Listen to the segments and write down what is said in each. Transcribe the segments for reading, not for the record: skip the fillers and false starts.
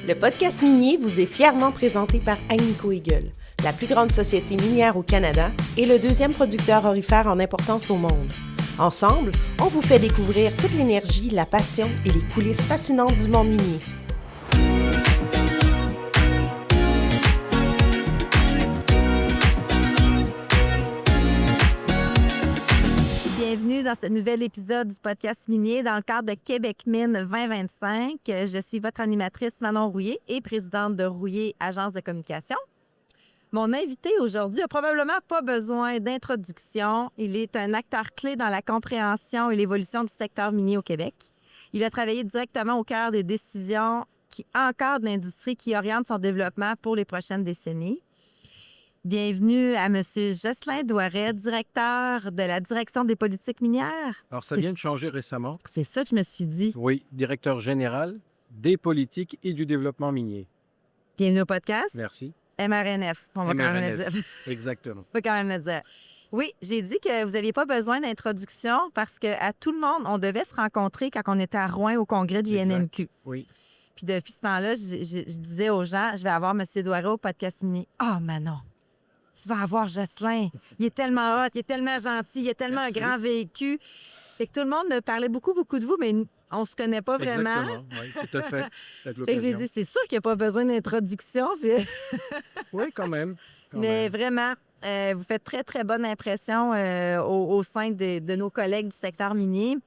Le podcast minier vous est fièrement présenté par Agnico Eagle, la plus grande société minière au Canada et le deuxième producteur aurifère en importance au monde. Ensemble, on vous fait découvrir toute l'énergie, la passion et les coulisses fascinantes du monde minier. Bienvenue dans ce nouvel épisode du podcast minier dans le cadre de Québec Mine 2025. Je suis votre animatrice Manon Rouillé et présidente de Rouillé Agence de communication. Mon invité aujourd'hui a probablement pas besoin d'introduction. Il est un acteur clé dans la compréhension et l'évolution du secteur minier au Québec. Il a travaillé directement au cœur des décisions qui encadrent l'industrie qui oriente son développement pour les prochaines décennies. Bienvenue à M. Jocelyn Douaret, directeur de la Direction des politiques minières. Alors, ça vient de changer récemment. C'est ça que je me suis dit. Oui, directeur général des politiques et du développement minier. Bienvenue au podcast. Merci. MRNF, on va quand même le dire. Exactement. On va quand même le dire. Oui, j'ai dit que vous n'aviez pas besoin d'introduction parce qu'à tout le monde, on devait se rencontrer quand on était à Rouen au congrès du NMQ. Oui. Puis depuis ce temps-là, je disais aux gens, je vais avoir M. Douaret au podcast minier. Ah, Manon, tu vas avoir Jocelyn. Il est tellement hot, il est tellement gentil, il a tellement un grand vécu. Fait que tout le monde me parlait beaucoup de vous, mais on se connaît pas vraiment. Exactement, oui, tout à fait. Fait que j'ai dit, c'est sûr qu'il n'y a pas besoin d'introduction. Puis... Oui, quand même. Mais vraiment, vous faites très, très bonne impression au sein de nos collègues du secteur minier.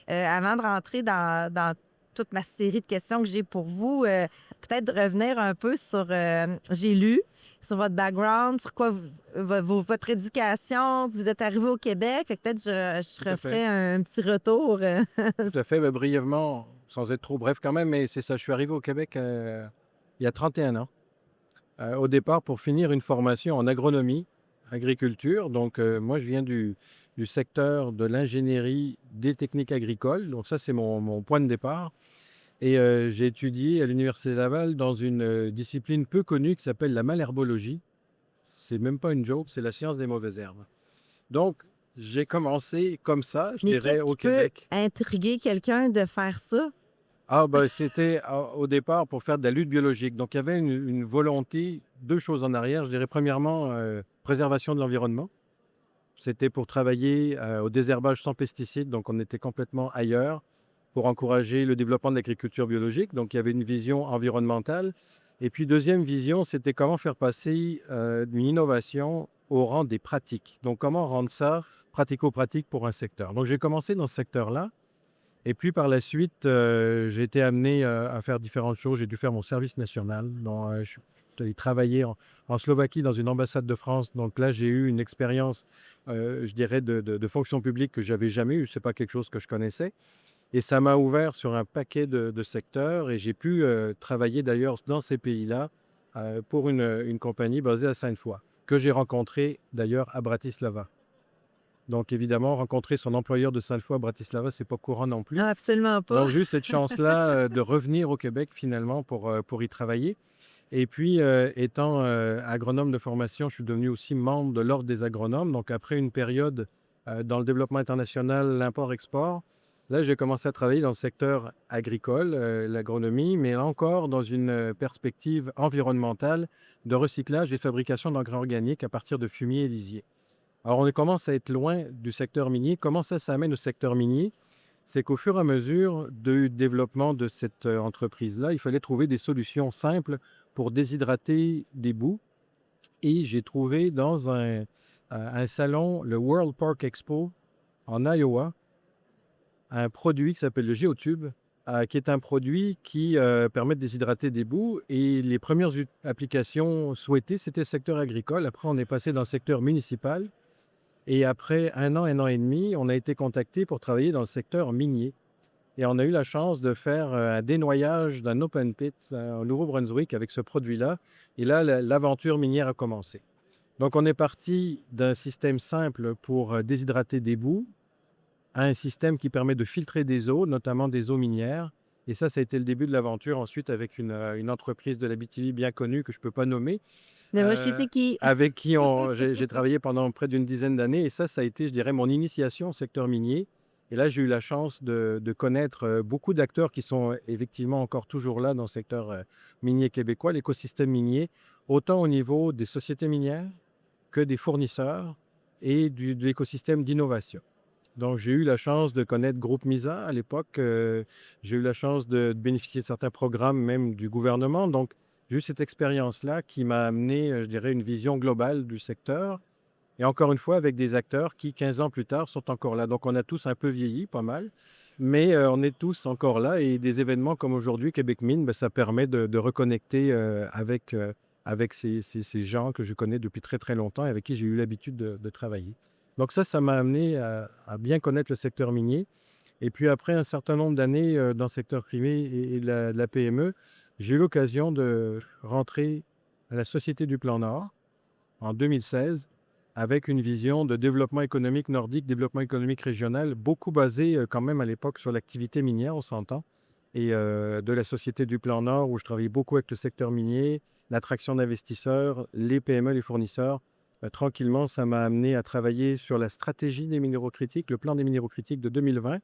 Avant de rentrer dans toute ma série de questions que j'ai pour vous, peut-être de revenir un peu sur, j'ai lu, sur votre background, sur quoi votre éducation, vous êtes arrivé au Québec, fait que peut-être je referai un petit retour. Tout à fait, mais brièvement, sans être trop bref quand même, mais c'est ça, je suis arrivé au Québec il y a 31 ans. Au départ, pour finir une formation en agronomie, agriculture. Donc, moi, je viens du secteur de l'ingénierie des techniques agricoles. Donc, ça, c'est mon point de départ. Et j'ai étudié à l'Université Laval dans une discipline peu connue qui s'appelle la malherbologie. C'est même pas une joke, c'est la science des mauvaises herbes. Donc, j'ai commencé comme ça, je dirais, au Québec. Mais qu'est-ce qui peut intriguer quelqu'un de faire ça? Ah, ben, c'était au départ pour faire de la lutte biologique. Donc, il y avait une volonté, deux choses en arrière. Je dirais, premièrement, préservation de l'environnement. C'était pour travailler au désherbage sans pesticides. Donc, on était complètement ailleurs pour encourager le développement de l'agriculture biologique. Donc, il y avait une vision environnementale. Et puis, deuxième vision, c'était comment faire passer une innovation au rang des pratiques. Donc, comment rendre ça pratico-pratique pour un secteur. Donc, j'ai commencé dans ce secteur-là. Et puis, par la suite, j'ai été amené à faire différentes choses. J'ai dû faire mon service national. Je suis allé travailler en Slovaquie dans une ambassade de France. Donc là, j'ai eu une expérience, je dirais, de fonction publique que je n'avais jamais eue. Ce n'est pas quelque chose que je connaissais. Et ça m'a ouvert sur un paquet de secteurs. Et j'ai pu travailler d'ailleurs dans ces pays-là pour une compagnie basée à Sainte-Foy, que j'ai rencontrée d'ailleurs à Bratislava. Donc, évidemment, rencontrer son employeur de Sainte-Foy à Bratislava, c'est pas courant non plus. Ah, absolument pas. Donc, j'ai eu cette chance-là de revenir au Québec, finalement, pour y travailler. Et puis, étant agronome de formation, je suis devenu aussi membre de l'Ordre des agronomes. Donc, après une période dans le développement international, l'import-export, là, j'ai commencé à travailler dans le secteur agricole, l'agronomie, mais là encore dans une perspective environnementale de recyclage et fabrication d'engrais organiques à partir de fumier et lisier. Alors, on commence à être loin du secteur minier. Comment ça s'amène au secteur minier? C'est qu'au fur et à mesure du développement de cette entreprise-là, il fallait trouver des solutions simples pour déshydrater des boues. Et j'ai trouvé dans un salon, le World Pork Expo en Iowa, un produit qui s'appelle le Géotube, qui est un produit qui permet de déshydrater des boues. Et les premières applications souhaitées, c'était le secteur agricole. Après, on est passé dans le secteur municipal. Et après un an et demi, on a été contacté pour travailler dans le secteur minier. Et on a eu la chance de faire un dénoyage d'un open pit au Nouveau-Brunswick avec ce produit-là. Et là, l'aventure minière a commencé. Donc, on est parti d'un système simple pour déshydrater des boues à un système qui permet de filtrer des eaux, notamment des eaux minières. Et ça a été le début de l'aventure ensuite avec une entreprise de l'Abitibi bien connue que je ne peux pas nommer. C'est qui? Avec qui j'ai travaillé pendant près d'une dizaine d'années. Et ça a été, je dirais, mon initiation au secteur minier. Et là, j'ai eu la chance de connaître beaucoup d'acteurs qui sont effectivement encore toujours là dans le secteur minier québécois, l'écosystème minier, autant au niveau des sociétés minières que des fournisseurs et de l'écosystème d'innovation. Donc, j'ai eu la chance de connaître Groupe MISA à l'époque. J'ai eu la chance de bénéficier de certains programmes même du gouvernement. Donc, j'ai eu cette expérience-là qui m'a amené, je dirais, une vision globale du secteur. Et encore une fois, avec des acteurs qui, 15 ans plus tard, sont encore là. Donc, on a tous un peu vieilli, pas mal, mais on est tous encore là. Et des événements comme aujourd'hui, Québec Mine, ben, ça permet de reconnecter avec ces gens que je connais depuis très, très longtemps et avec qui j'ai eu l'habitude de travailler. Donc ça m'a amené à bien connaître le secteur minier. Et puis après un certain nombre d'années dans le secteur privé et la PME, j'ai eu l'occasion de rentrer à la Société du Plan Nord en 2016 avec une vision de développement économique nordique, développement économique régional, beaucoup basée quand même à l'époque sur l'activité minière, on s'entend, et de la Société du Plan Nord où je travaillais beaucoup avec le secteur minier, l'attraction d'investisseurs, les PME, les fournisseurs. Tranquillement, ça m'a amené à travailler sur la stratégie des minéraux critiques, le plan des minéraux critiques de 2020,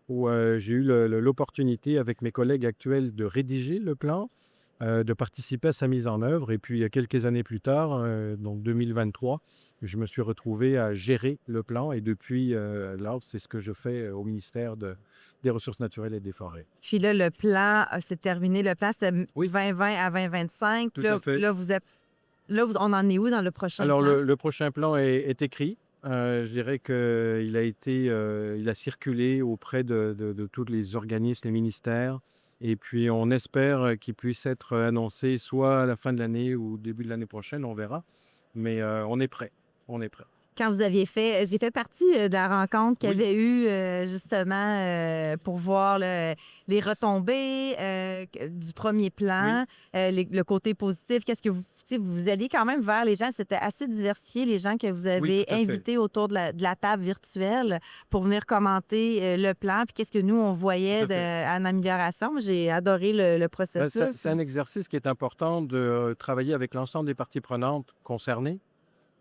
où j'ai eu l'opportunité avec mes collègues actuels de rédiger le plan, de participer à sa mise en œuvre. Et puis, quelques années plus tard, donc 2023, je me suis retrouvé à gérer le plan. Et depuis là, c'est ce que je fais au ministère des Ressources naturelles et des Forêts. Puis là, le plan, c'est terminé. Le plan, c'était Oui. 2020 à 2025. Tout à fait. On en est où dans le prochain Alors, plan? le prochain plan est écrit. Je dirais qu'il a circulé auprès de tous les organismes, les ministères. Et puis, on espère qu'il puisse être annoncé soit à la fin de l'année ou au début de l'année prochaine, on verra. Mais on est prêt. On est prêt. Quand vous aviez j'ai fait partie de la rencontre qu'il y Oui. avait eu justement pour voir les retombées du premier plan, le côté positif. Qu'est-ce que vous alliez quand même vers les gens, c'était assez diversifié, les gens que vous avez tout à fait. invités autour de la table virtuelle pour venir commenter le plan, puis qu'est-ce que nous, on voyait Tout à en amélioration. J'ai adoré le Ben, processus. c'est un exercice qui est important de travailler avec l'ensemble des parties prenantes concernées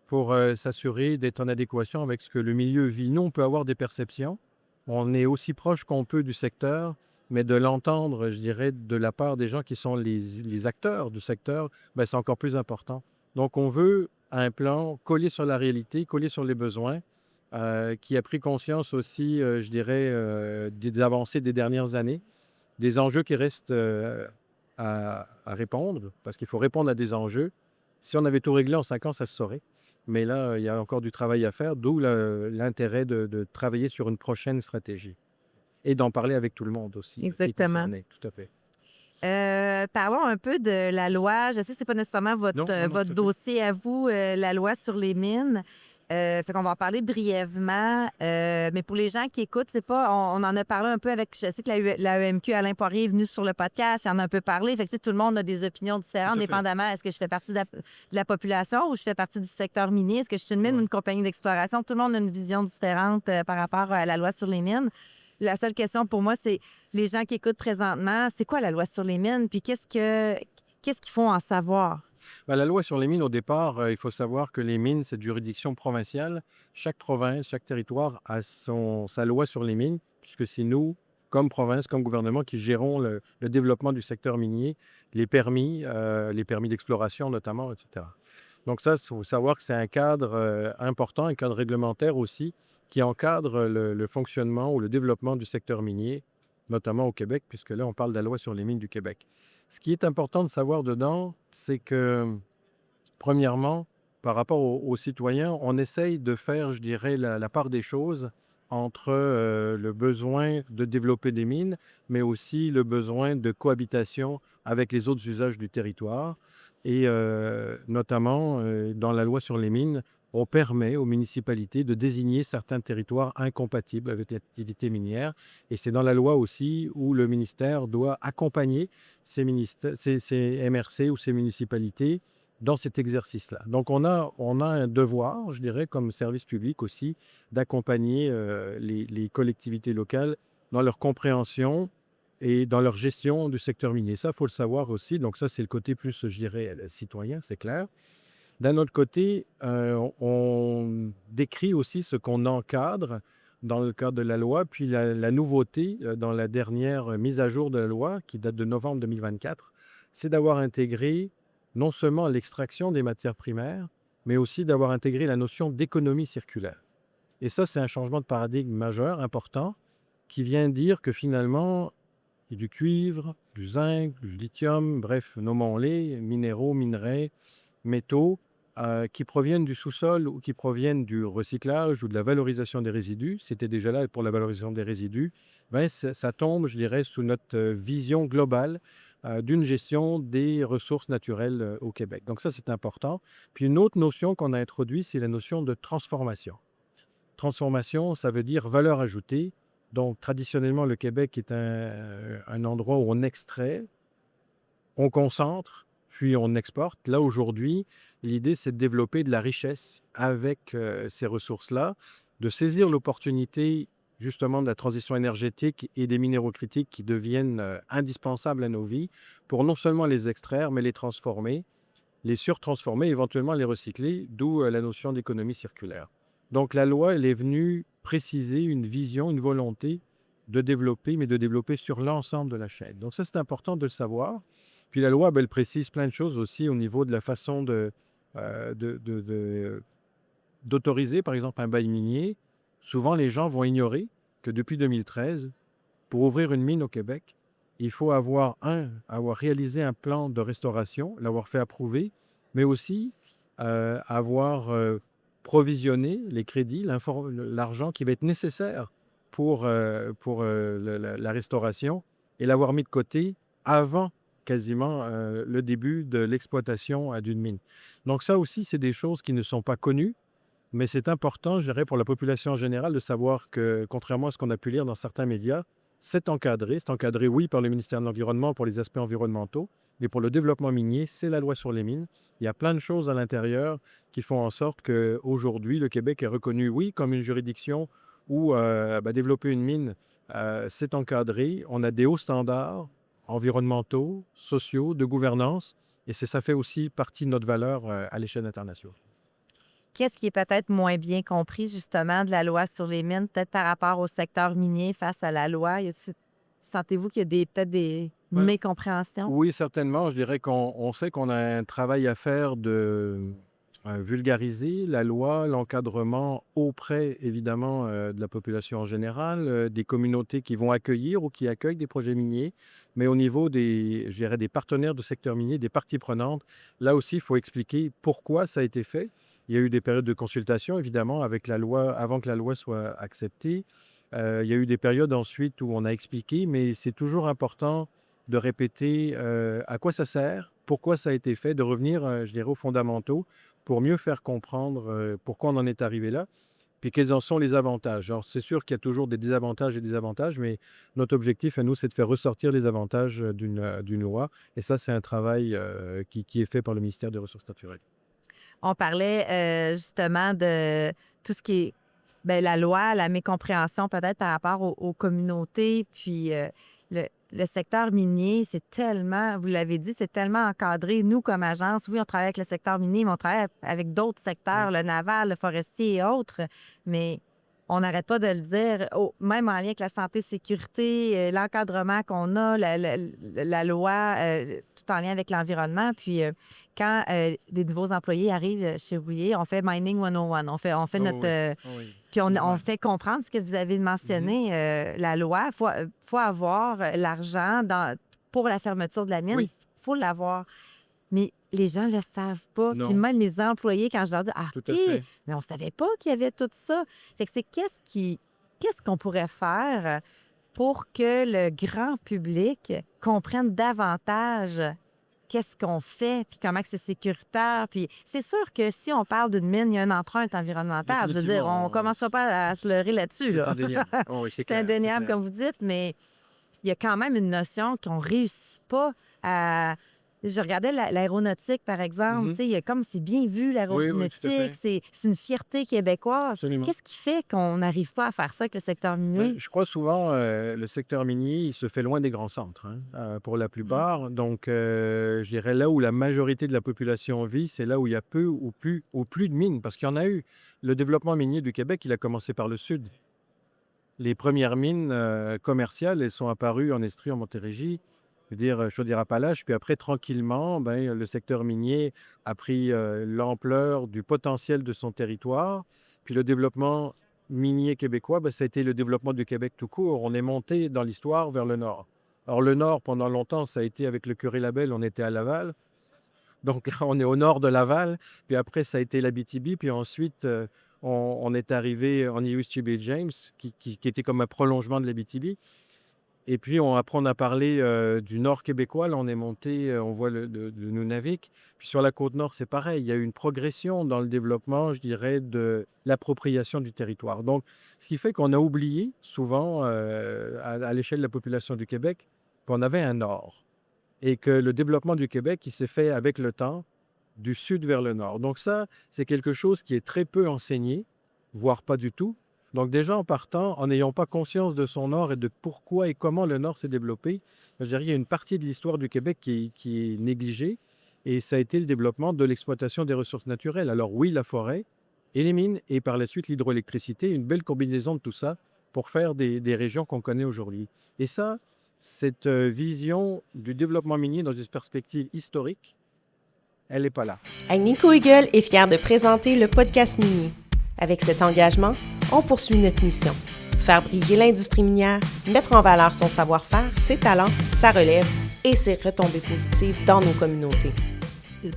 pour s'assurer d'être en adéquation avec ce que le milieu vit. Nous, on peut avoir des perceptions. On est aussi proche qu'on peut du secteur, mais de l'entendre, je dirais, de la part des gens qui sont les acteurs du secteur, ben, c'est encore plus important. Donc, on veut un plan collé sur la réalité, collé sur les besoins, qui a pris conscience aussi, je dirais, des avancées des dernières années, des enjeux qui restent à répondre, parce qu'il faut répondre à des enjeux. Si on avait tout réglé en 5 ans, ça se saurait. Mais là, il y a encore du travail à faire, d'où l'intérêt de travailler sur une prochaine stratégie et d'en parler avec tout le monde aussi. Exactement. Tout à fait. Parlons un peu de la loi. Je sais que ce n'est pas nécessairement Non, non, tout à votre fait. dossier à vous, la loi sur les mines. Fait qu'on va en parler brièvement. Mais pour les gens qui écoutent, c'est pas. On en a parlé un peu avec. Je sais que l'AEMQ, Alain Poirier, est venu sur le podcast, il en a un peu parlé. Fait que tout le monde a des opinions différentes, Tout à fait. dépendamment. Est-ce que je fais partie de la population ou je fais partie du secteur minier? Est-ce que je suis une mine ou une compagnie d'exploration? Tout le monde a une vision différente par rapport à la loi sur les mines. La seule question pour moi, c'est les gens qui écoutent présentement, c'est quoi la loi sur les mines? Puis qu'est-ce qu'il faut en savoir? Ben, la loi sur les mines, au départ, il faut savoir que les mines, c'est de juridiction provinciale. Chaque province, chaque territoire a sa loi sur les mines, puisque c'est nous, comme province, comme gouvernement, qui gérons le développement du secteur minier, les permis d'exploration notamment, etc. Donc ça, il faut savoir que c'est un cadre important, un cadre réglementaire aussi, qui encadre le fonctionnement ou le développement du secteur minier, notamment au Québec, puisque là, on parle de la loi sur les mines du Québec. Ce qui est important de savoir dedans, c'est que, premièrement, par rapport aux citoyens, on essaye de faire, je dirais, la part des choses entre le besoin de développer des mines, mais aussi le besoin de cohabitation avec les autres usages du territoire. Et notamment, dans la loi sur les mines, on permet aux municipalités de désigner certains territoires incompatibles avec l'activité minière. Et c'est dans la loi aussi où le ministère doit accompagner ces MRC ou ces municipalités dans cet exercice-là. Donc, on a un devoir, je dirais, comme service public aussi, d'accompagner les collectivités locales dans leur compréhension et dans leur gestion du secteur minier. Ça, il faut le savoir aussi. Donc, ça, c'est le côté plus, je dirais, citoyen, c'est clair. D'un autre côté, on décrit aussi ce qu'on encadre dans le cadre de la loi. Puis la nouveauté dans la dernière mise à jour de la loi, qui date de novembre 2024, c'est d'avoir intégré non seulement l'extraction des matières primaires, mais aussi d'avoir intégré la notion d'économie circulaire. Et ça, c'est un changement de paradigme majeur, important, qui vient dire que finalement, il y a du cuivre, du zinc, du lithium, bref, nommons-les, minéraux, minerais, métaux, qui proviennent du sous-sol ou qui proviennent du recyclage ou de la valorisation des résidus. C'était déjà là pour la valorisation des résidus. Ben, ça tombe, je dirais, sous notre vision globale d'une gestion des ressources naturelles au Québec. Donc ça, c'est important. Puis une autre notion qu'on a introduite, c'est la notion de transformation. Transformation, ça veut dire valeur ajoutée. Donc traditionnellement, le Québec est un endroit où on extrait, on concentre, puis on exporte. Là, aujourd'hui, l'idée, c'est de développer de la richesse avec ces ressources-là, de saisir l'opportunité justement de la transition énergétique et des minéraux critiques qui deviennent indispensables à nos vies pour non seulement les extraire, mais les transformer, les surtransformer, éventuellement les recycler, d'où la notion d'économie circulaire. Donc la loi, elle est venue préciser une vision, une volonté de développer, mais de développer sur l'ensemble de la chaîne. Donc ça, c'est important de le savoir. Puis la loi, ben, elle précise plein de choses aussi au niveau de la façon d'autoriser, par exemple, un bail minier. Souvent, les gens vont ignorer que depuis 2013, pour ouvrir une mine au Québec, il faut avoir réalisé un plan de restauration, l'avoir fait approuver, mais aussi avoir provisionné les crédits, l'argent qui va être nécessaire pour la restauration et l'avoir mis de côté avant quasiment le début de l'exploitation d'une mine. Donc ça aussi, c'est des choses qui ne sont pas connues, mais c'est important, je dirais, pour la population en général de savoir que, contrairement à ce qu'on a pu lire dans certains médias, c'est encadré. C'est encadré, oui, par le ministère de l'Environnement pour les aspects environnementaux, mais pour le développement minier, c'est la loi sur les mines. Il y a plein de choses à l'intérieur qui font en sorte qu'aujourd'hui, le Québec est reconnu, oui, comme une juridiction où développer une mine, c'est encadré. On a des hauts standards environnementaux, sociaux, de gouvernance, et ça fait aussi partie de notre valeur à l'échelle internationale. Qu'est-ce qui est peut-être moins bien compris, justement, de la loi sur les mines, peut-être par rapport au secteur minier face à la loi? Sentez-vous qu'il y a peut-être des Ouais. mécompréhensions? Oui, certainement. Je dirais qu'on sait qu'on a un travail à faire de vulgariser la loi, l'encadrement auprès, évidemment, de la population en général, des communautés qui vont accueillir ou qui accueillent des projets miniers, mais au niveau je dirais, des partenaires du secteur minier, des parties prenantes, là aussi, il faut expliquer pourquoi ça a été fait. Il y a eu des périodes de consultation, évidemment, avec la loi, avant que la loi soit acceptée. Il y a eu des périodes ensuite où on a expliqué, mais c'est toujours important de répéter à quoi ça sert, pourquoi ça a été fait, de revenir, je dirais, aux fondamentaux pour mieux faire comprendre pourquoi on en est arrivé là, puis quels en sont les avantages. Alors, c'est sûr qu'il y a toujours des désavantages et des avantages, mais notre objectif à nous, c'est de faire ressortir les avantages d'une loi. Et ça, c'est un travail qui est fait par le ministère des Ressources naturelles. On parlait justement de tout ce qui est la loi, la mécompréhension peut-être par rapport aux communautés, puis le secteur minier, c'est tellement, vous l'avez dit, c'est tellement encadré. Nous, comme agence, oui, on travaille avec le secteur minier, mais on travaille avec d'autres secteurs, le naval, le forestier et autres, mais on n'arrête pas de le dire, même en lien avec la santé, sécurité, l'encadrement qu'on a, la loi, tout en lien avec l'environnement. Puis quand des nouveaux employés arrivent chez Rouillé, on fait Mining 101. On fait notre... Puis on fait comprendre ce que vous avez mentionné, la loi. Il faut avoir l'argent pour la fermeture de la mine. Il faut l'avoir. Mais les gens ne le savent pas. Non. Puis même les employés, quand je leur dis « Ah, Tout OK, à fait. mais on ne savait pas qu'il y avait tout ça. » Fait que c'est qu'est-ce qu'on pourrait faire pour que le grand public comprenne davantage qu'est-ce qu'on fait, puis comment que c'est sécuritaire. Puis c'est sûr que si on parle d'une mine, il y a une empreinte environnementale. Je veux dire, on ne commencera pas à se leurrer là-dessus. C'est Là. indéniable. Oh, oui, C'est clair, indéniable, clair. comme vous dites, mais il y a quand même une notion qu'on ne réussit pas à... Je regardais l'aéronautique, par exemple. Tu sais, comme c'est bien vu, Oui, tout à l'aéronautique. fait. C'est une fierté québécoise. Absolument. Qu'est-ce qui fait qu'on n'arrive pas à faire ça avec le secteur minier? Je crois souvent le secteur minier, il se fait loin des grands centres, pour la plupart. Donc, je dirais là où la majorité de la population vit, c'est là où il y a peu ou plus de mines, parce qu'il y en a eu. Le développement minier du Québec, il a commencé par le sud. les premières mines commerciales, elles sont apparues en Estrie, en Montérégie, je veux dire Chaudière-Appalaches. Puis après, tranquillement, ben, le secteur minier a pris l'ampleur du potentiel de son territoire. Puis le développement minier québécois, ben, ça a été le développement du Québec tout court. On est monté dans l'histoire vers le nord. Alors le nord, pendant longtemps, ça a été avec le Curie-Labelle, on était à Laval. Donc là, on est au nord de Laval. Puis après, ça a été l'Abitibi. Puis ensuite, on est arrivé en Irish-James, qui était comme un prolongement de l'Abitibi. Et puis, après, on a parlé du nord québécois. Là, on est monté, on voit le Nunavik. Puis sur la côte nord, c'est pareil. Il y a eu une progression dans le développement, je dirais, de l'appropriation du territoire. Donc, ce qui fait qu'on a oublié souvent, à l'échelle de la population du Québec, qu'on avait un nord et que le développement du Québec, il s'est fait avec le temps du sud vers le nord. Donc ça, c'est quelque chose qui est très peu enseigné, voire pas du tout. Donc déjà en partant, en n'ayant pas conscience de son nord et de pourquoi et comment le nord s'est développé, je dirais, il y a une partie de l'histoire du Québec qui est négligée et ça a été le développement de l'exploitation des ressources naturelles. Alors oui, la forêt et les mines et par la suite l'hydroélectricité, une belle combinaison de tout ça pour faire des régions qu'on connaît aujourd'hui. Et ça, cette vision du développement minier dans une perspective historique, elle n'est pas là. Agnico Eagle est fier de présenter le podcast minier. Avec cet engagement, on poursuit notre mission. Faire briller l'industrie minière, mettre en valeur son savoir-faire, ses talents, sa relève et ses retombées positives dans nos communautés.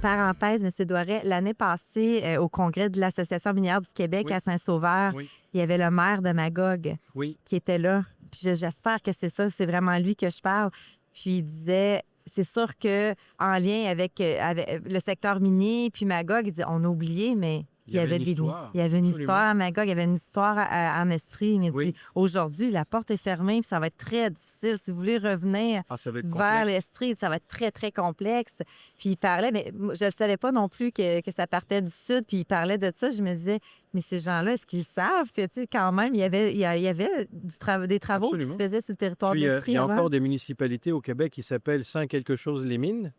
Parenthèse, M. Douaret, l'année passée, au congrès de l'Association minière du Québec Oui. à Saint-Sauveur, Oui. il y avait le maire de Magog Oui. qui était là. Puis j'espère que c'est ça, c'est vraiment lui que je parle. Puis il disait, c'est sûr que en lien avec le secteur minier, puis Magog, il dit, on a oublié, mais il y avait une histoire. il y avait une Absolument. histoire à Magog, il y avait une histoire en Estrie. Mais il Oui. dit, aujourd'hui, la porte est fermée, puis ça va être très difficile. Si vous voulez revenir Ah, ça va être vers complexe. l'Estrie, ça va être très, très complexe. Puis il parlait, mais moi, je ne savais pas non plus que ça partait du sud, puis il parlait de ça. Je me disais, mais ces gens-là, est-ce qu'ils savent? Tu sais, quand même, il y avait des travaux qui se Absolument. faisaient sur le territoire Puis de il l'Estrie y a avant. encore des municipalités au Québec qui s'appellent Saint-quelque-chose-les-Mines.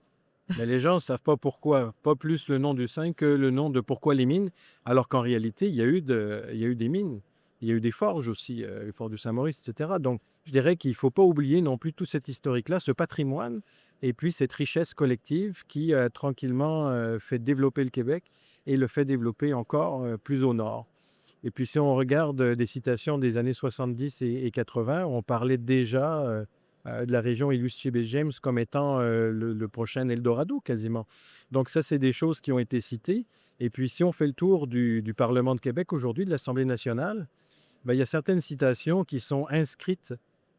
Mais les gens ne savent pas pourquoi, pas plus le nom du Saint que le nom de pourquoi les mines, alors qu'en réalité, il y a eu des mines, il y a eu des forges aussi, le fort du Saint-Maurice, etc. Donc, je dirais qu'il ne faut pas oublier non plus tout cet historique-là, ce patrimoine, et puis cette richesse collective qui a tranquillement fait développer le Québec et le fait développer encore plus au nord. Et puis, si on regarde des citations des années 70 et 80, on parlait déjà de la région Irish-James comme étant le prochain Eldorado quasiment. Donc ça, c'est des choses qui ont été citées. Et puis si on fait le tour du Parlement de Québec aujourd'hui, de l'Assemblée nationale, ben, il y a certaines citations qui sont inscrites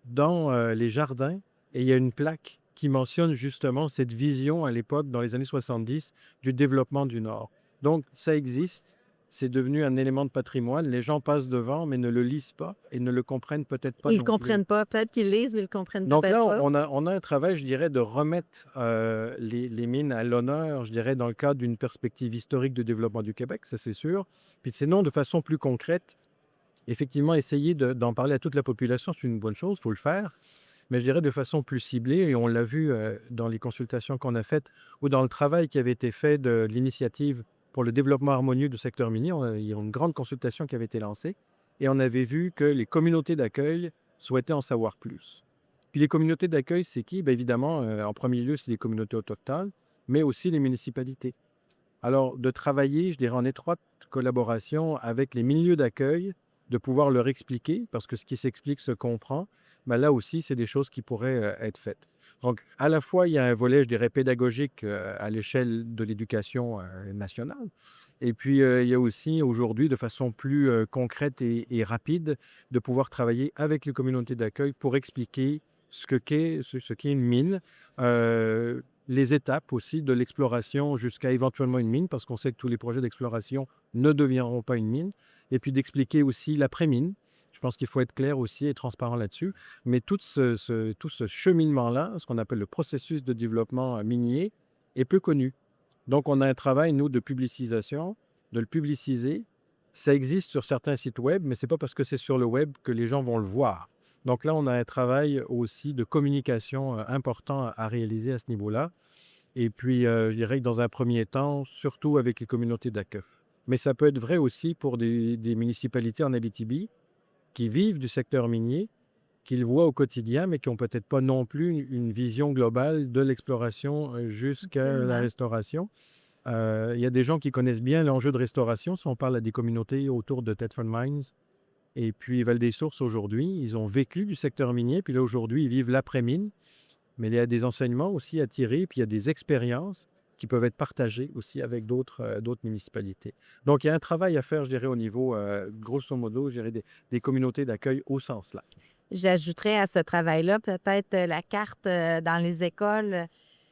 dans les jardins et il y a une plaque qui mentionne justement cette vision à l'époque, dans les années 70, du développement du Nord. Donc ça existe. C'est devenu un élément de patrimoine. Les gens passent devant, mais ne le lisent pas et ne le comprennent peut-être pas Ils non ne plus. comprennent pas. Peut-être qu'ils lisent, mais ils ne comprennent Donc peut-être là, pas. on a un travail, je dirais, de remettre les mines à l'honneur, je dirais, dans le cadre d'une perspective historique de développement du Québec, ça c'est sûr. Puis sinon, de façon plus concrète, effectivement, essayer d'en parler à toute la population, c'est une bonne chose, il faut le faire. Mais je dirais de façon plus ciblée, et on l'a vu dans les consultations qu'on a faites ou dans le travail qui avait été fait de l'initiative pour le développement harmonieux du secteur minier. Il y a une grande consultation qui avait été lancée et on avait vu que les communautés d'accueil souhaitaient en savoir plus. Puis les communautés d'accueil, c'est qui? Bien évidemment, en premier lieu, c'est les communautés autochtones, mais aussi les municipalités. Alors, de travailler, je dirais, en étroite collaboration avec les milieux d'accueil, de pouvoir leur expliquer, parce que ce qui s'explique se comprend, mais là aussi, c'est des choses qui pourraient être faites. Donc, à la fois, il y a un volet, je dirais, pédagogique à l'échelle de l'éducation nationale, et puis il y a aussi aujourd'hui, de façon plus concrète et rapide, de pouvoir travailler avec les communautés d'accueil pour expliquer ce qu'est une mine, les étapes aussi de l'exploration jusqu'à éventuellement une mine, parce qu'on sait que tous les projets d'exploration ne deviendront pas une mine, et puis d'expliquer aussi l'après-mine. Je pense qu'il faut être clair aussi et transparent là-dessus. Mais tout ce cheminement-là, ce qu'on appelle le processus de développement minier, est peu connu. Donc, on a un travail, nous, de publicisation, de le publiciser. Ça existe sur certains sites web, mais ce n'est pas parce que c'est sur le web que les gens vont le voir. Donc là, on a un travail aussi de communication important à réaliser à ce niveau-là. Et puis, je dirais que dans un premier temps, surtout avec les communautés d'accueil. Mais ça peut être vrai aussi pour des municipalités en Abitibi qui vivent du secteur minier, qui le voient au quotidien, mais qui n'ont peut-être pas non plus une vision globale de l'exploration jusqu'à la Absolument. restauration. Il y a des gens qui connaissent bien l'enjeu de restauration, si on parle à des communautés autour de Thetford Mines et puis Val-des-Sources aujourd'hui. Ils ont vécu du secteur minier, puis là aujourd'hui, ils vivent l'après-mine. Mais il y a des enseignements aussi à tirer, puis il y a des expériences qui peuvent être partagées aussi avec d'autres municipalités. Donc, il y a un travail à faire, je dirais, au niveau, grosso modo, je dirais, des communautés d'accueil au sens là. J'ajouterais à ce travail-là peut-être la carte dans les écoles.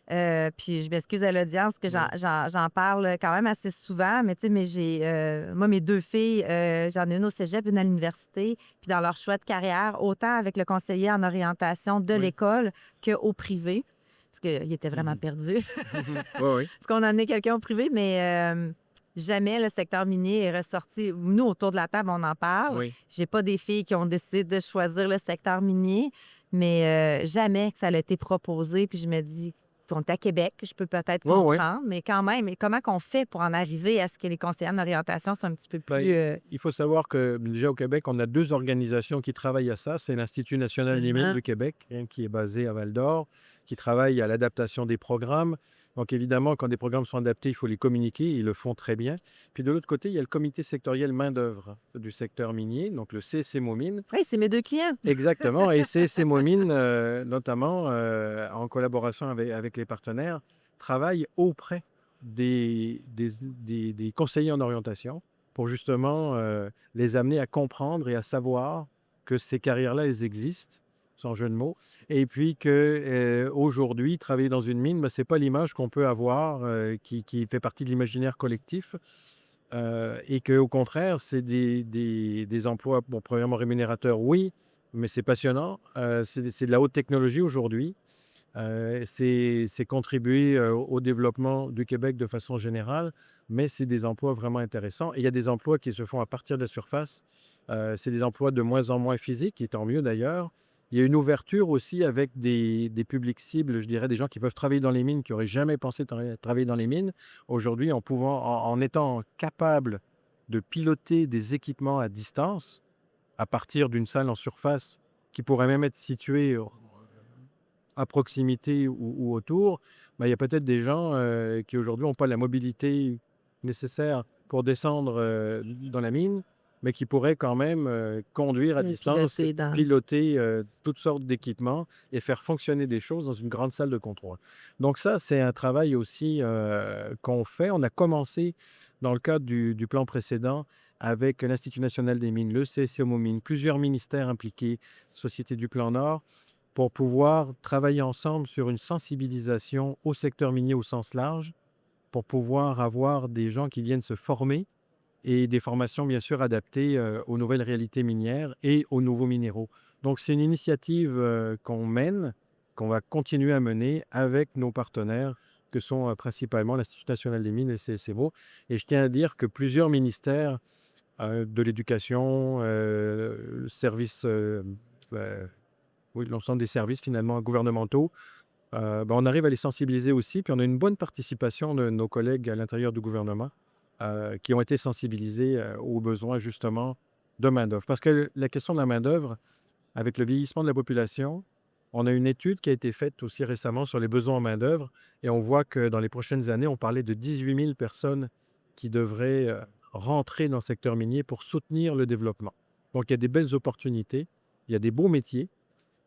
Puis je m'excuse à l'audience que j'en parle quand même assez souvent, mais tu sais, moi, mes 2 filles, j'en ai une au cégep, une à l'université, puis dans leur choix de carrière, autant avec le conseiller en orientation de Oui. l'école qu'au privé, parce qu'il était vraiment perdu. Oui, oui. Qu'on en ait quelqu'un au privé, mais jamais le secteur minier est ressorti. Nous, autour de la table, on en parle. Oui. J'ai pas des filles qui ont décidé de choisir le secteur minier, mais jamais que ça a été proposé. Puis je me dis, on est à Québec, je peux peut-être Oui, oui. comprendre, mais quand même, et comment qu'on fait pour en arriver à ce que les conseillers en orientation soient un petit peu Ben, plus... il faut savoir que déjà au Québec, on a 2 organisations qui travaillent à ça. C'est l'Institut national des mines Absolument. du Québec, qui est basé à Val-d'Or, qui travaille à l'adaptation des programmes. Donc évidemment, quand des programmes sont adaptés, il faut les communiquer. Ils le font très bien. Puis de l'autre côté, il y a le comité sectoriel main-d'œuvre du secteur minier, donc le CSC Momine. Oui, c'est mes 2 clients. Exactement. Et CSC Momine, notamment en collaboration avec les partenaires, travaille auprès des conseillers en orientation pour justement les amener à comprendre et à savoir que ces carrières-là, elles existent, sans jeu de mots, et puis qu'aujourd'hui, travailler dans une mine, ce n'est pas l'image qu'on peut avoir qui fait partie de l'imaginaire collectif. Et qu'au contraire, c'est des emplois, bon, premièrement rémunérateurs, oui, mais c'est passionnant. C'est de la haute technologie aujourd'hui. C'est contribuer au développement du Québec de façon générale, mais c'est des emplois vraiment intéressants. Et il y a des emplois qui se font à partir de la surface. C'est des emplois de moins en moins physiques, et tant mieux d'ailleurs. Il y a une ouverture aussi avec des publics cibles, je dirais, des gens qui peuvent travailler dans les mines, qui n'auraient jamais pensé travailler dans les mines. Aujourd'hui, en étant capable de piloter des équipements à distance, à partir d'une salle en surface, qui pourrait même être située à proximité ou autour, il y a peut-être des gens qui aujourd'hui n'ont pas la mobilité nécessaire pour descendre dans la mine, mais qui pourraient quand même conduire à distance, piloter toutes sortes d'équipements et faire fonctionner des choses dans une grande salle de contrôle. Donc ça, c'est un travail aussi qu'on fait. On a commencé dans le cadre du plan précédent avec l'Institut national des mines, le CSC Momine, plusieurs ministères impliqués, Société du Plan Nord, pour pouvoir travailler ensemble sur une sensibilisation au secteur minier au sens large, pour pouvoir avoir des gens qui viennent se former et des formations bien sûr adaptées aux nouvelles réalités minières et aux nouveaux minéraux. Donc c'est une initiative qu'on mène, qu'on va continuer à mener avec nos partenaires que sont principalement l'Institut national des mines et le CSMO. Et je tiens à dire que plusieurs ministères de l'éducation, services... oui, l'ensemble des services finalement gouvernementaux, on arrive à les sensibiliser aussi. Puis on a une bonne participation de nos collègues à l'intérieur du gouvernement qui ont été sensibilisés aux besoins justement de main-d'œuvre. Parce que la question de la main-d'œuvre, avec le vieillissement de la population, on a une étude qui a été faite aussi récemment sur les besoins en main-d'œuvre et on voit que dans les prochaines années, on parlait de 18 000 personnes qui devraient rentrer dans le secteur minier pour soutenir le développement. Donc il y a des belles opportunités, il y a des beaux métiers.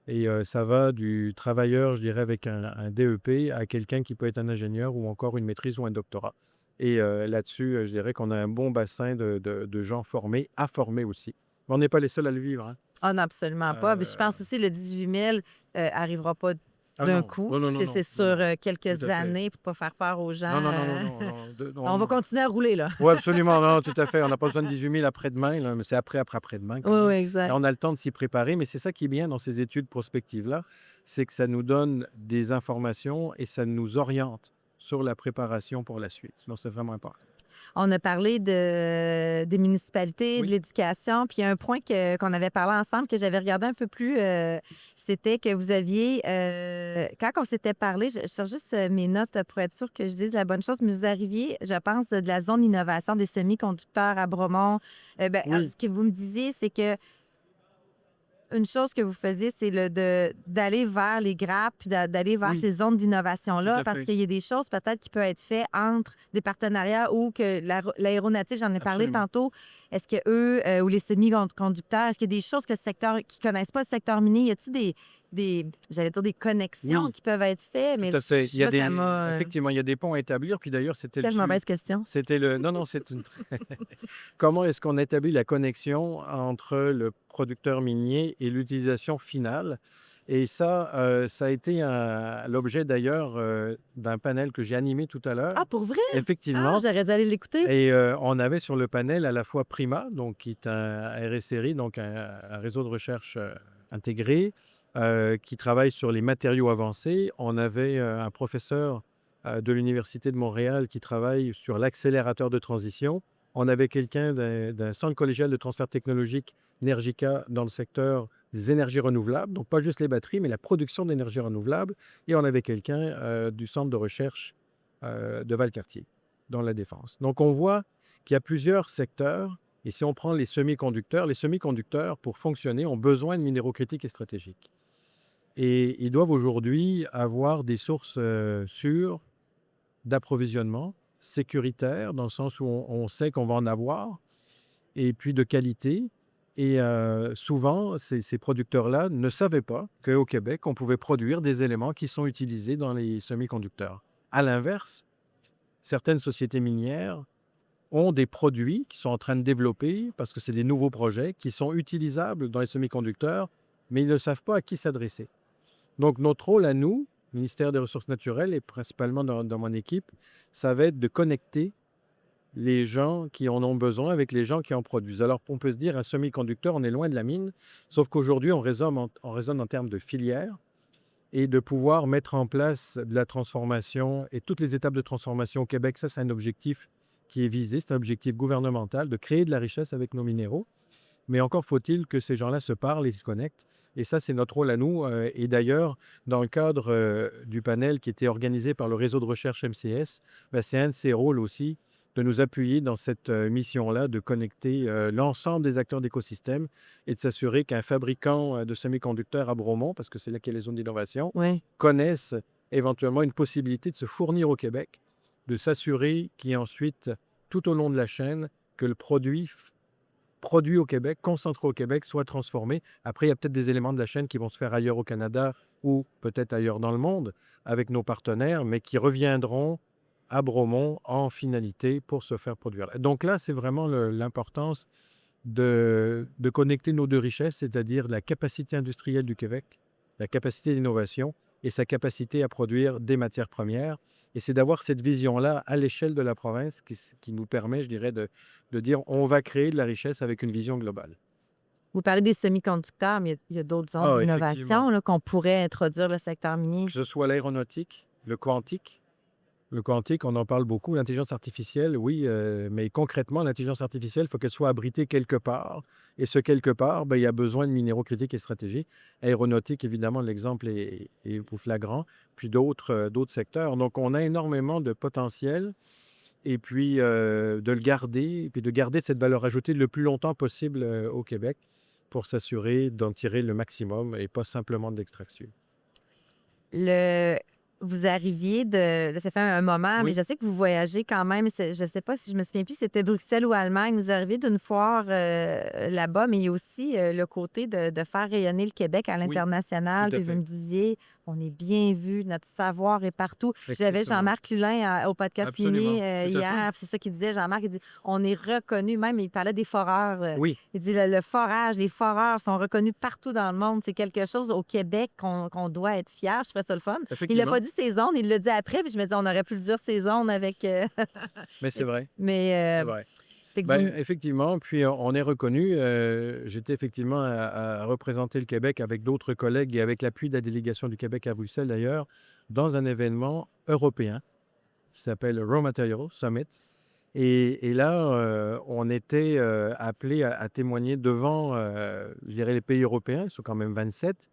Et ça va du travailleur, je dirais, avec un DEP à quelqu'un qui peut être un ingénieur ou encore une maîtrise ou un doctorat. Et là-dessus, je dirais qu'on a un bon bassin de gens formés, à former aussi. Mais on n'est pas les seuls à le vivre. Hein. Ah non, absolument pas. Mais je pense aussi que le 18 000 n'arrivera pas d'un coup. C'est sur quelques années pour ne pas faire peur aux gens. Non. On va continuer à rouler, là. Oui, absolument. Non, tout à fait. On n'a pas besoin de 18 000 après-demain, là, mais c'est après-demain. Oui, exact. Et on a le temps de s'y préparer, mais c'est ça qui est bien dans ces études prospectives-là, c'est que ça nous donne des informations et ça nous oriente sur la préparation pour la suite. Donc, c'est vraiment important. On a parlé des municipalités, Oui. de l'éducation, puis il y a un point qu'on avait parlé ensemble, que j'avais regardé un peu plus, c'était que vous aviez, quand on s'était parlé, je cherche juste mes notes pour être sûre que je dise la bonne chose, mais vous arriviez, je pense, de la zone d'innovation des semi-conducteurs à Bromont. Oui. Ce que vous me disiez, c'est que une chose que vous faisiez, c'est d'aller vers les grappes, puis d'aller vers Oui, ces zones tout d'innovation-là, à parce fait. qu'il y a des choses peut-être qui peuvent être faites entre des partenariats ou que l'aéronautique, j'en ai parlé Absolument. tantôt, est-ce que eux ou les semi-conducteurs, est-ce qu'il y a des choses que le secteur, qui connaissent pas le secteur minier, y a-t-il j'allais dire des connexions Oui, qui peuvent être faites, tout mais à fait. Il y a ça des, m'a... effectivement, il y a des ponts à établir. Puis d'ailleurs, Quelle mauvaise question. c'était le, non, non, c'est une, comment est-ce qu'on établit la connexion entre le producteur minier et l'utilisation finale? Et ça a été l'objet d'ailleurs d'un panel que j'ai animé tout à l'heure. Ah, pour vrai? Ah, Effectivement. j'aurais dû aller l'écouter. Et on avait sur le panel à la fois Prima, donc qui est un RSRI, donc un réseau de recherche intégré, qui travaille sur les matériaux avancés. On avait un professeur de l'Université de Montréal qui travaille sur l'accélérateur de transition. On avait quelqu'un d'un centre collégial de transfert technologique, Energica, dans le secteur des énergies renouvelables, donc pas juste les batteries, mais la production d'énergie renouvelable. Et on avait quelqu'un du centre de recherche de Valcartier dans la défense. Donc, on voit qu'il y a plusieurs secteurs. Et si on prend les semi-conducteurs, pour fonctionner, ont besoin de minéraux critiques et stratégiques. Et ils doivent aujourd'hui avoir des sources sûres d'approvisionnement, sécuritaires, dans le sens où on sait qu'on va en avoir, et puis de qualité. Et souvent, ces producteurs-là ne savaient pas qu'au Québec, on pouvait produire des éléments qui sont utilisés dans les semi-conducteurs. À l'inverse, certaines sociétés minières ont des produits qui sont en train de développer, parce que c'est des nouveaux projets, qui sont utilisables dans les semi-conducteurs, mais ils ne savent pas à qui s'adresser. Donc notre rôle à nous, ministère des Ressources naturelles, et principalement dans mon équipe, ça va être de connecter les gens qui en ont besoin avec les gens qui en produisent. Alors on peut se dire, un semi-conducteur, on est loin de la mine, sauf qu'aujourd'hui, on raisonne en termes de filière, et de pouvoir mettre en place de la transformation et toutes les étapes de transformation au Québec. Ça, c'est un objectif qui est visé, c'est un objectif gouvernemental de créer de la richesse avec nos minéraux. Mais encore faut-il que ces gens-là se parlent et se connectent. Et ça, c'est notre rôle à nous. Et d'ailleurs, dans le cadre du panel qui était organisé par le réseau de recherche MCS, ben, c'est un de ses rôles aussi de nous appuyer dans cette mission-là, de connecter l'ensemble des acteurs d'écosystème et de s'assurer qu'un fabricant de semi-conducteurs à Bromont, parce que c'est là qu'il y a les zones d'innovation, Oui. connaissent éventuellement une possibilité de se fournir au Québec, de s'assurer qu'il y ait ensuite, tout au long de la chaîne, que le produit au Québec, concentré au Québec, soit transformé. Après, il y a peut-être des éléments de la chaîne qui vont se faire ailleurs au Canada ou peut-être ailleurs dans le monde avec nos partenaires, mais qui reviendront à Bromont en finalité pour se faire produire. Donc là, c'est vraiment l'importance de connecter nos deux richesses, c'est-à-dire la capacité industrielle du Québec, la capacité d'innovation et sa capacité à produire des matières premières. Et c'est d'avoir cette vision-là à l'échelle de la province qui nous permet, je dirais, de dire on va créer de la richesse avec une vision globale. Vous parlez des semi-conducteurs, mais il y a d'autres zones Ah, d'innovation effectivement. là, qu'on pourrait introduire le secteur minier. Que ce soit l'aéronautique, le quantique. Le quantique, on en parle beaucoup. L'intelligence artificielle, oui, mais concrètement, l'intelligence artificielle, il faut qu'elle soit abritée quelque part. Et ce quelque part, ben, il y a besoin de minéraux critiques et stratégiques. Aéronautique, évidemment, l'exemple est flagrant. Puis d'autres secteurs. Donc, on a énormément de potentiel. Et puis, de le garder, et puis de garder cette valeur ajoutée le plus longtemps possible au Québec pour s'assurer d'en tirer le maximum et pas simplement de l'extraction. Le... Vous arriviez de... Là, ça fait un moment, mais Oui, je sais que vous voyagez quand même. Je ne sais pas si je me souviens plus, c'était Bruxelles ou Allemagne. Vous arrivez d'une foire là-bas, mais il y a aussi le côté de faire rayonner le Québec à oui, l'international. tout à Puis vous fait. me disiez, on est bien vu, notre savoir est partout. J'avais Exactement. Jean-Marc Lulin au podcast Absolument. minier Tout à fait. hier. Puis c'est ça qu'il disait, Jean-Marc. Il dit, on est reconnu, même, il parlait des foreurs. Oui, Il dit, le forage, les foreurs sont reconnus partout dans le monde. C'est quelque chose au Québec qu'on doit être fier. Je trouvais ça le fun. Il l'a pas effectivement. dit ses zones, il l'a dit après, puis je me dis, on aurait pu le dire ses zones avec. Mais c'est vrai. Mais, C'est vrai. fait que Ben, vous. effectivement, puis on est reconnu. J'étais effectivement à représenter le Québec avec d'autres collègues et avec l'appui de la délégation du Québec à Bruxelles d'ailleurs, dans un événement européen qui s'appelle Raw Materials Summit. Et là, on était appelé à témoigner devant, je dirais, les pays européens, ils sont quand même 27,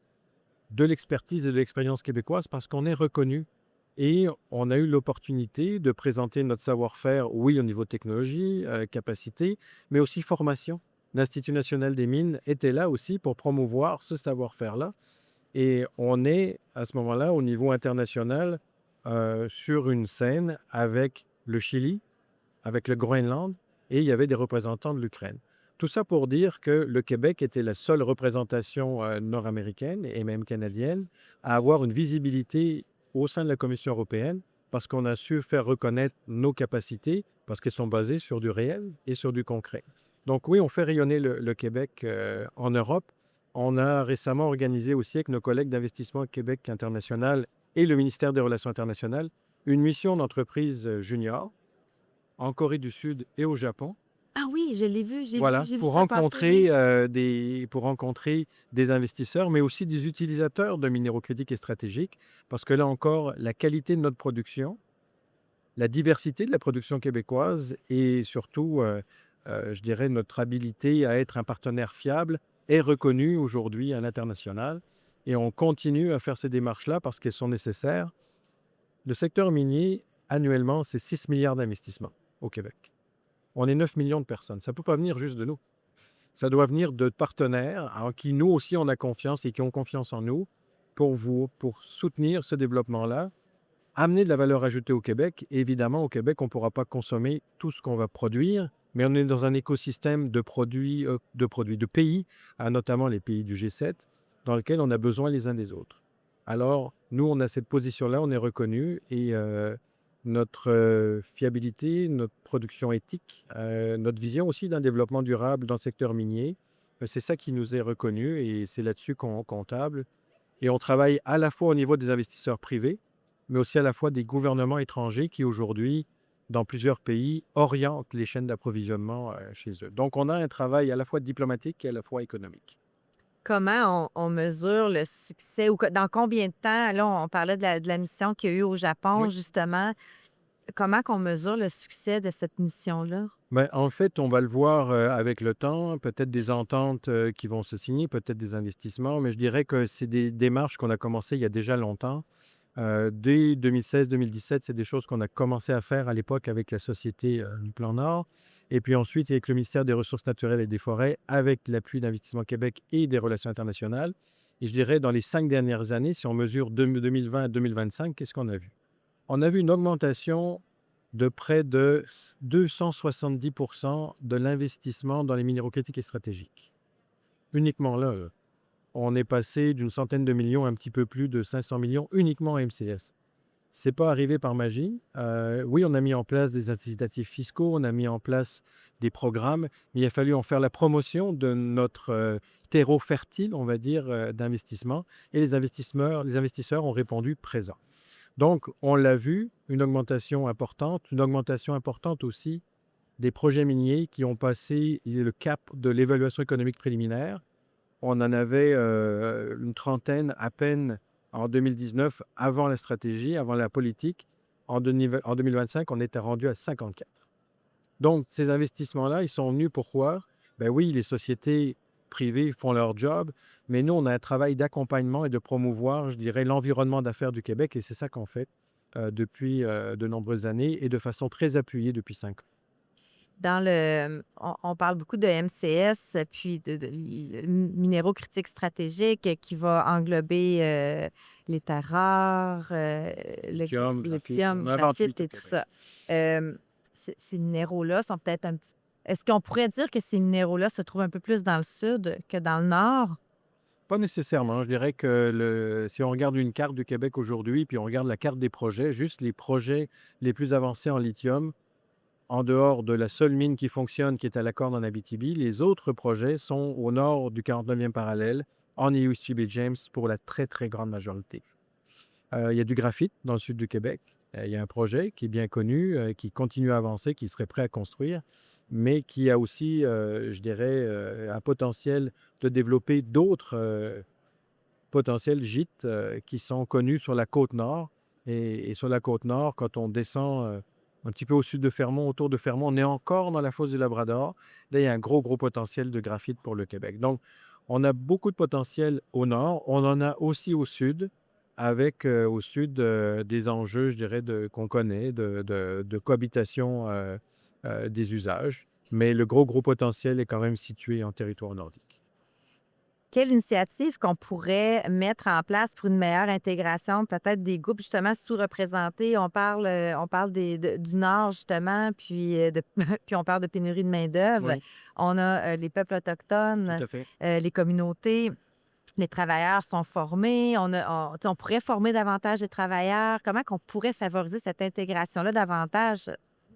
de l'expertise et de l'expérience québécoise parce qu'on est reconnu. Et on a eu l'opportunité de présenter notre savoir-faire, oui, au niveau technologie, capacité, mais aussi formation. l'Institut national des mines était là aussi pour promouvoir ce savoir-faire-là. Et on est à ce moment-là, au niveau international, sur une scène avec le Chili, avec le Groenland, et il y avait des représentants de l'Ukraine. Tout ça pour dire que le Québec était la seule représentation nord-américaine et même canadienne à avoir une visibilité au sein de la Commission européenne parce qu'on a su faire reconnaître nos capacités parce qu'elles sont basées sur du réel et sur du concret. Donc oui, on fait rayonner le Québec en Europe. On a récemment organisé aussi avec nos collègues d'Investissement Québec International et le ministère des Relations internationales une mission d'entreprise junior en Corée du Sud et au Japon. Ah oui, je l'ai vu, Voilà, j'ai vu pour ça passer, oui. rencontrer des investisseurs, mais aussi des utilisateurs de minéraux critiques et stratégiques, parce que là encore, la qualité de notre production, la diversité de la production québécoise et surtout, je dirais, notre habilité à être un partenaire fiable est reconnue aujourd'hui à l'international. Et on continue à faire ces démarches-là parce qu'elles sont nécessaires. Le secteur minier, annuellement, c'est 6 milliards d'investissements au Québec. On est 9 millions de personnes. Ça ne peut pas venir juste de nous. Ça doit venir de partenaires en qui nous aussi on a confiance et qui ont confiance en nous pour soutenir ce développement-là, amener de la valeur ajoutée au Québec. Et évidemment, au Québec, on ne pourra pas consommer tout ce qu'on va produire, mais on est dans un écosystème de produits, de pays, notamment les pays du G7, dans lequel on a besoin les uns des autres. Alors, nous, on a cette position-là, on est reconnu et notre fiabilité, notre production éthique, notre vision aussi d'un développement durable dans le secteur minier, c'est ça qui nous est reconnu et c'est là-dessus qu'on table. Et on travaille à la fois au niveau des investisseurs privés, mais aussi à la fois des gouvernements étrangers qui aujourd'hui, dans plusieurs pays, orientent les chaînes d'approvisionnement chez eux. Donc, on a un travail à la fois diplomatique et à la fois économique. Comment on mesure le succès ou dans combien de temps? Là, on parlait de la mission qu'il y a eu au Japon, Oui. justement. Comment qu'on mesure le succès de cette mission-là? Ben, en fait, on va le voir avec le temps, peut-être des ententes qui vont se signer, peut-être des investissements, mais je dirais que c'est des démarches qu'on a commencées il y a déjà longtemps. Dès 2016-2017, c'est des choses qu'on a commencé à faire à l'époque avec la Société du Plan Nord. Et puis ensuite, avec le ministère des Ressources naturelles et des Forêts, avec l'appui d'Investissement Québec et des Relations internationales. Et je dirais, dans les 5 dernières années, si on mesure 2020 à 2025, qu'est-ce qu'on a vu? On a vu une augmentation de près de 270% de l'investissement dans les minéraux critiques et stratégiques. Uniquement là, on est passé d'une centaine de millions à un petit peu plus de 500 millions uniquement à MCS. C'est pas arrivé par magie. Oui, on a mis en place des incitatifs fiscaux, on a mis en place des programmes, mais il a fallu en faire la promotion de notre terreau fertile, on va dire, d'investissement. Et les investisseurs ont répondu présent. Donc, on l'a vu, une augmentation importante aussi des projets miniers qui ont passé le cap de l'évaluation économique préliminaire. On en avait une trentaine à peine en 2019, avant la stratégie, avant la politique. En 2025, on était rendu à 54. Donc, ces investissements-là, ils sont venus pourquoi? Ben oui, les sociétés privées font leur job, mais nous, on a un travail d'accompagnement et de promouvoir, je dirais, l'environnement d'affaires du Québec, et c'est ça qu'on fait depuis de nombreuses années et de façon très appuyée depuis 5 ans. On parle beaucoup de MCS, puis de minéraux critiques stratégiques qui va englober les terres rares, Lithium, le graphite, lithium, on a graphite 28 au et tout Québec. ça. Ces minéraux-là sont peut-être un petit... Est-ce qu'on pourrait dire que ces minéraux-là se trouvent un peu plus dans le sud que dans le nord? Pas nécessairement. Je dirais que si on regarde une carte du Québec aujourd'hui, puis on regarde la carte des projets, juste les projets les plus avancés en lithium, en dehors de la seule mine qui fonctionne, qui est à la Corne en Abitibi, les autres projets sont au nord du 49e parallèle, en Eastchibee-James, pour la très, très grande majorité. Il y a du graphite dans le sud du Québec. Il y a un projet qui est bien connu, qui continue à avancer, qui serait prêt à construire, mais qui a aussi, je dirais, un potentiel de développer d'autres potentiels gîtes qui sont connus sur la côte nord. Et sur la côte nord, quand on descend un petit peu au sud de Fermont, autour de Fermont, on est encore dans la fosse du Labrador. Là, il y a un gros, gros potentiel de graphite pour le Québec. Donc, on a beaucoup de potentiel au nord. On en a aussi au sud, avec au sud des enjeux, je dirais, qu'on connaît, de cohabitation des usages. mais le gros potentiel est quand même situé en territoire nordique. Quelle initiative qu'on pourrait mettre en place pour une meilleure intégration, peut-être des groupes justement sous-représentés? On parle du Nord justement, puis, puis on parle de pénurie de main-d'œuvre. Oui, On a les peuples tout autochtones, à fait. les communautés. Les travailleurs sont formés. Tu sais, on pourrait former davantage les travailleurs. Comment qu'on pourrait favoriser cette intégration-là davantage?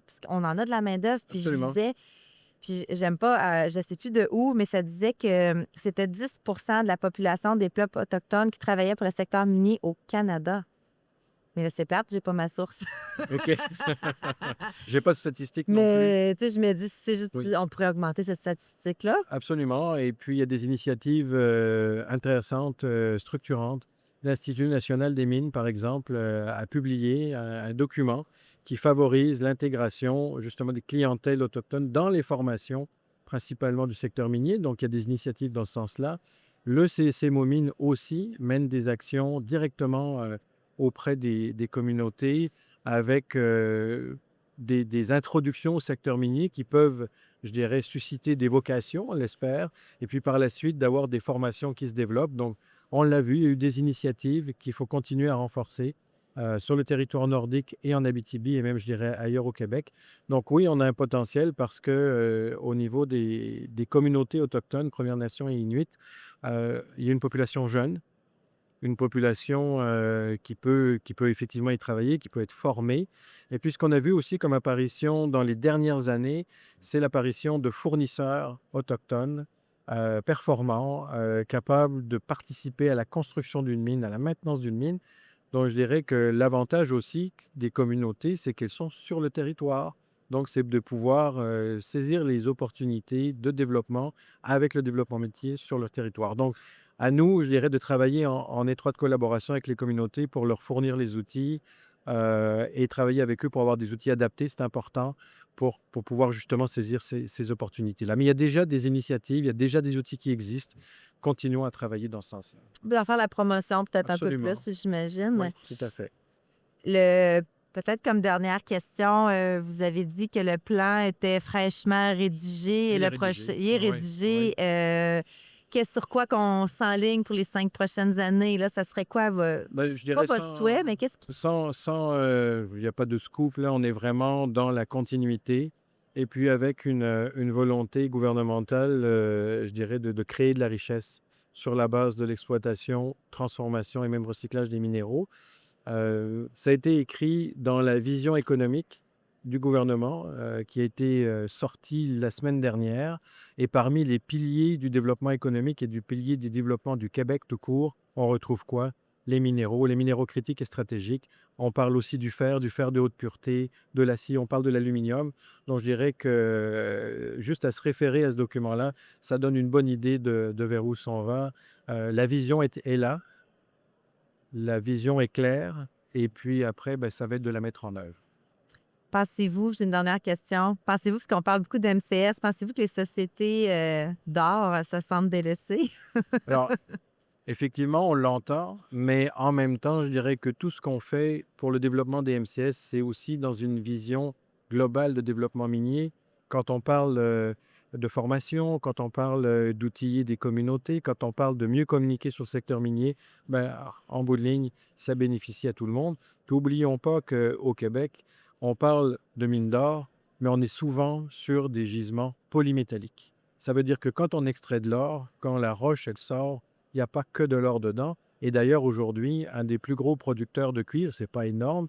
Parce qu'on en a de la main-d'œuvre. Puis je Absolument. disais, puis j'aime pas, je sais plus de où, mais ça disait que c'était 10 de la population des peuples autochtones qui travaillaient pour le secteur minier au Canada. Mais là, c'est plate, j'ai pas ma source. OK. J'ai pas de statistiques non plus. Mais tu sais, je me dis, si c'est juste, Oui. on pourrait augmenter cette statistique-là. Absolument. Et puis, il y a des initiatives intéressantes, structurantes. L'Institut national des mines, par exemple, a publié un document qui favorise l'intégration justement des clientèles autochtones dans les formations, principalement du secteur minier. Donc, il y a des initiatives dans ce sens-là. Le CSC Momine aussi mène des actions directement auprès des communautés avec des introductions au secteur minier qui peuvent, je dirais, susciter des vocations, on l'espère, et puis par la suite d'avoir des formations qui se développent. Donc, on l'a vu, il y a eu des initiatives qu'il faut continuer à renforcer sur le territoire nordique et en Abitibi et même, je dirais, ailleurs au Québec. Donc oui, on a un potentiel parce que au niveau des communautés autochtones, Premières Nations et Inuits, il y a une population jeune, une population qui peut effectivement y travailler, qui peut être formée. Et puis ce qu'on a vu aussi comme apparition dans les dernières années, c'est l'apparition de fournisseurs autochtones performants, capables de participer à la construction d'une mine, à la maintenance d'une mine. Donc je dirais que l'avantage aussi des communautés, c'est qu'elles sont sur le territoire. Donc c'est de pouvoir saisir les opportunités de développement avec le développement métier sur leur territoire. Donc à nous, je dirais, de travailler en étroite collaboration avec les communautés pour leur fournir les outils et travailler avec eux pour avoir des outils adaptés. C'est important pour pouvoir justement saisir ces opportunités-là. Mais il y a déjà des initiatives, il y a déjà des outils qui existent. Continuons à travailler dans ce sens-là. D'en faire la promotion peut-être un peu Absolument. plus, j'imagine. Oui, tout à fait. Peut-être comme dernière question, vous avez dit que le plan était fraîchement rédigé et Il est le prochain, rédigé. il est Oui, rédigé. oui. Sur quoi qu'on s'enligne pour les 5 prochaines années? Là, ça serait quoi? Ben, je Pas dirais votre souhait, mais qu'est-ce qui... il n'y a pas de scoop, là, on est vraiment dans la continuité. Et puis avec une volonté gouvernementale, je dirais, de créer de la richesse sur la base de l'exploitation, transformation et même recyclage des minéraux. Ça a été écrit dans la vision économique du gouvernement qui a été sortie la semaine dernière. Et parmi les piliers du développement économique et du pilier du développement du Québec tout court, on retrouve quoi? Les minéraux critiques et stratégiques. On parle aussi du fer de haute pureté, de l'acier, on parle de l'aluminium. Donc je dirais que juste à se référer à ce document-là, ça donne une bonne idée de vers où s'en va. La vision est là. La vision est claire et puis après, ben, ça va être de la mettre en œuvre. Pensez-vous, j'ai une dernière question, pensez-vous, parce qu'on parle beaucoup d'MCS, pensez-vous que les sociétés d'or se sentent délaissées? Alors, effectivement, on l'entend, mais en même temps, je dirais que tout ce qu'on fait pour le développement des MCS, c'est aussi dans une vision globale de développement minier. Quand on parle de formation, quand on parle d'outiller des communautés, quand on parle de mieux communiquer sur le secteur minier, ben, en bout de ligne, ça bénéficie à tout le monde. Puis n'oublions pas qu'au Québec, on parle de mines d'or, mais on est souvent sur des gisements polymétalliques. Ça veut dire que quand on extrait de l'or, quand la roche, elle sort, il n'y a pas que de l'or dedans. Et d'ailleurs, aujourd'hui, un des plus gros producteurs de cuivre, c'est pas énorme,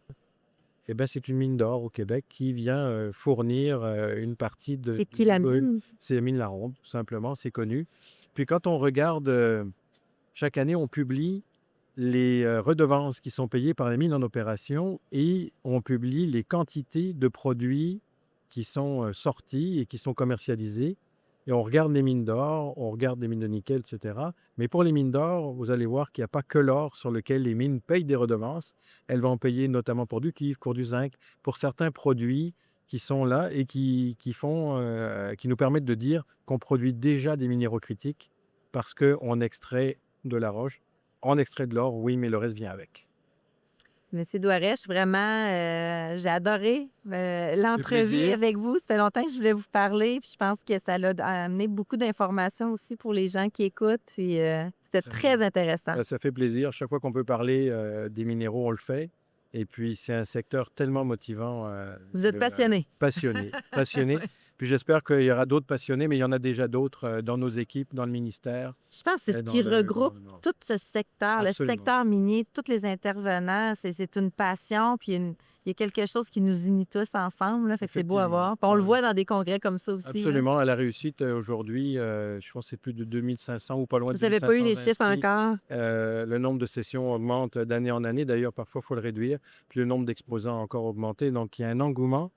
eh ben, c'est une mine d'or au Québec qui vient fournir une partie de... C'est qui la mine? C'est la mine La Ronde, tout simplement, c'est connu. Puis quand on regarde, chaque année, on publie les redevances qui sont payées par les mines en opération et on publie les quantités de produits qui sont sortis et qui sont commercialisés. Et on regarde les mines d'or, on regarde les mines de nickel, etc. Mais pour les mines d'or, vous allez voir qu'il n'y a pas que l'or sur lequel les mines payent des redevances. Elles vont payer notamment pour du cuivre, pour du zinc, pour certains produits qui sont là et qui nous permettent de dire qu'on produit déjà des minéraux critiques parce qu'on extrait de la roche. On extrait de l'or, oui, mais le reste vient avec. Monsieur Douarèche, vraiment, j'ai adoré l'entrevue plaisir. avec vous. Ça fait longtemps que je voulais vous parler. Puis je pense que ça l'a amené beaucoup d'informations aussi pour les gens qui écoutent. Puis c'était très intéressant. Ça fait plaisir. Chaque fois qu'on peut parler des minéraux, on le fait. Et puis, c'est un secteur tellement motivant. Vous êtes passionné. Passionné. Puis j'espère qu'il y aura d'autres passionnés, mais il y en a déjà d'autres dans nos équipes, dans le ministère. Je pense que c'est ce dans qui le regroupe gouvernement. tout ce secteur, Absolument. le secteur minier, tous les intervenants. C'est une passion, puis il y a quelque chose qui nous unit tous ensemble. Là, fait que c'est beau à Effectivement. voir. Puis on le Ouais. voit dans des congrès comme ça aussi. là. Absolument. À la réussite, aujourd'hui, je pense que c'est plus de 2500 ou pas loin de Vous n'avez pas eu les 2500 chiffres inscrits. encore? Le nombre de sessions augmente d'année en année. D'ailleurs, parfois, il faut le réduire. Puis le nombre d'exposants a encore augmenté. Donc, il y a un engouement,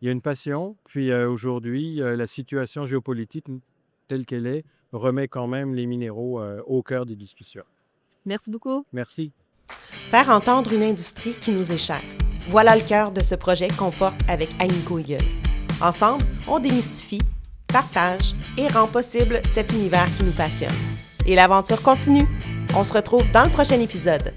il y a une passion. Puis aujourd'hui, la situation géopolitique telle qu'elle est remet quand même les minéraux au cœur des discussions. Merci beaucoup. Merci. Faire entendre une industrie qui nous est chère. Voilà le cœur de ce projet qu'on porte avec Agnico Eagle. Ensemble, on démystifie, partage et rend possible cet univers qui nous passionne. Et l'aventure continue. On se retrouve dans le prochain épisode.